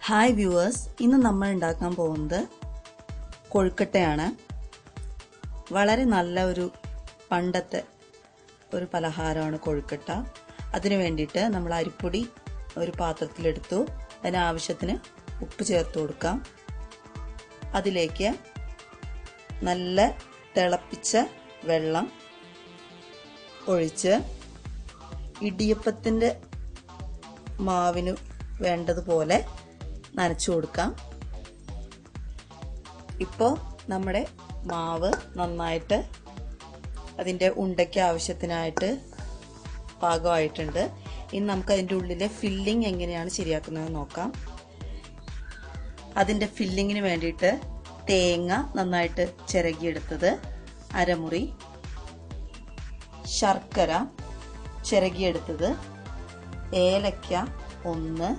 Hi viewers, ഇന്ന് നമ്മൾ ഉണ്ടാക്കാൻ പോകുന്നത് കൊഴുക്കട്ടയാണ്. വളരെ നല്ല ഒരു പണ്ടത്തെ ഒരു പലഹാരമാണ് കൊഴുക്കട്ട. അതിനു വേണ്ടിയിട്ട് നമ്മൾ അരിപ്പൊടി ഒരു പാത്രത്തിലെടുത്തു. അതിനാവശ്യത്തിന് ഉപ്പ് ചേർത്ത് കൊടുക്കാം. അതിലേക്ക് നല്ല തിളപ്പിച്ച വെള്ളം ഒഴിച്ച് ഇടിയപ്പത്തിൻ്റെ മാവിന് വേണ്ടതുപോലെ നനച്ചു കൊടുക്കാം. ഇപ്പോൾ നമ്മുടെ മാവ് നന്നായിട്ട് അതിൻ്റെ ഉണ്ടയ്ക്ക് ആവശ്യത്തിനായിട്ട് പാകമായിട്ടുണ്ട്. ഇനി നമുക്ക് അതിൻ്റെ ഉള്ളിലെ ഫില്ലിംഗ് എങ്ങനെയാണ് ശരിയാക്കുന്നത് നോക്കാം. അതിൻ്റെ ഫില്ലിങ്ങിന് വേണ്ടിയിട്ട് തേങ്ങ നന്നായിട്ട് ചിരകിയെടുത്തത് അരമുറി, ശർക്കര ചിരകിയെടുത്തത്, ഏലക്ക 1,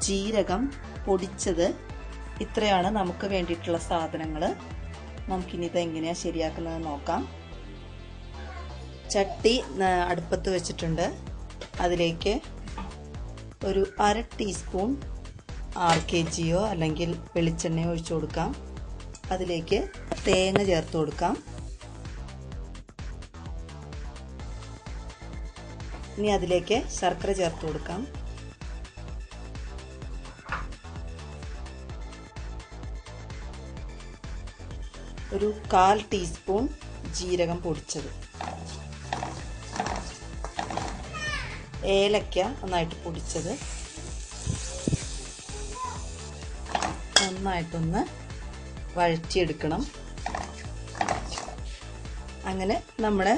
ജീരകം പൊടിച്ചത്. ഇത്രയാണ് നമുക്ക് വേണ്ടിയിട്ടുള്ള സാധനങ്ങൾ. നമുക്കിനി ഇത് എങ്ങനെയാണ് ശരിയാക്കുന്നത് നോക്കാം. ചട്ടി അടുപ്പത്ത് വെച്ചിട്ടുണ്ട്. അതിലേക്ക് ഒരു 1/2 ടീസ്പൂൺ RKGയോ അല്ലെങ്കിൽ വെളിച്ചെണ്ണയോ ഒഴിച്ചു കൊടുക്കാം. അതിലേക്ക് തേങ്ങ ചേർത്ത് കൊടുക്കാം. ഇനി അതിലേക്ക് ശർക്കര ചേർത്ത് കൊടുക്കാം. ഒരു 1/4 ടീസ്പൂൺ ജീരകം പൊടിച്ചത്, ഏലക്ക നന്നായിട്ട് പൊടിച്ചത്. നന്നായിട്ടൊന്ന് വഴറ്റിയെടുക്കണം. അങ്ങനെ നമ്മുടെ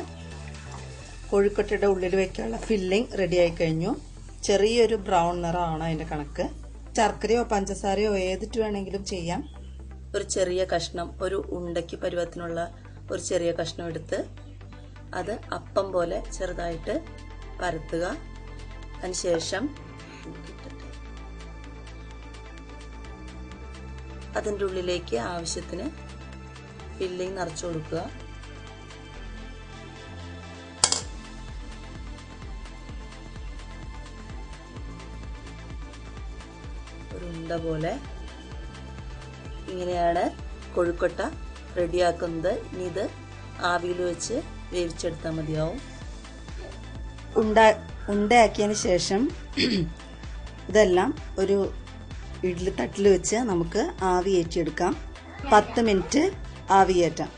കൊഴുക്കട്ടയുടെ ഉള്ളിൽ വെക്കാനുള്ള ഫില്ലിംഗ് റെഡി ആയി കഴിഞ്ഞു. ചെറിയൊരു ബ്രൗൺ നിറമാണ് അതിൻ്റെ കണക്ക്. ശർക്കരയോ പഞ്ചസാരയോ ഏതിട്ട് വേണമെങ്കിലും ചെയ്യാം. ഒരു ചെറിയ കഷ്ണം, ഒരു ഉണ്ടയ്ക്ക് പരുവത്തിനുള്ള ഒരു ചെറിയ കഷ്ണം എടുത്ത് അത് അപ്പം പോലെ ചെറുതായിട്ട് പരത്തുക. അതിനുശേഷം അതിൻ്റെ ഉള്ളിലേക്ക് ആവശ്യത്തിന് ഫില്ലിംഗ് നിറച്ചു കൊടുക്കുക. ഒരു ഉണ്ട പോലെ ഇങ്ങനെയാണ് കൊഴുക്കട്ട റെഡിയാക്കുന്നത്. ഇനി ഇത് ആവിയിൽ വെച്ച് വേവിച്ചെടുത്താൽ മതിയാവും. ഉണ്ടയാക്കിയതിന് ശേഷം ഇതെല്ലാം ഒരു ഇഡ്ഡലി തട്ടിൽ വെച്ച് നമുക്ക് ആവി കയറ്റിയെടുക്കാം. 10 മിനിറ്റ് ആവി കയറ്റാം.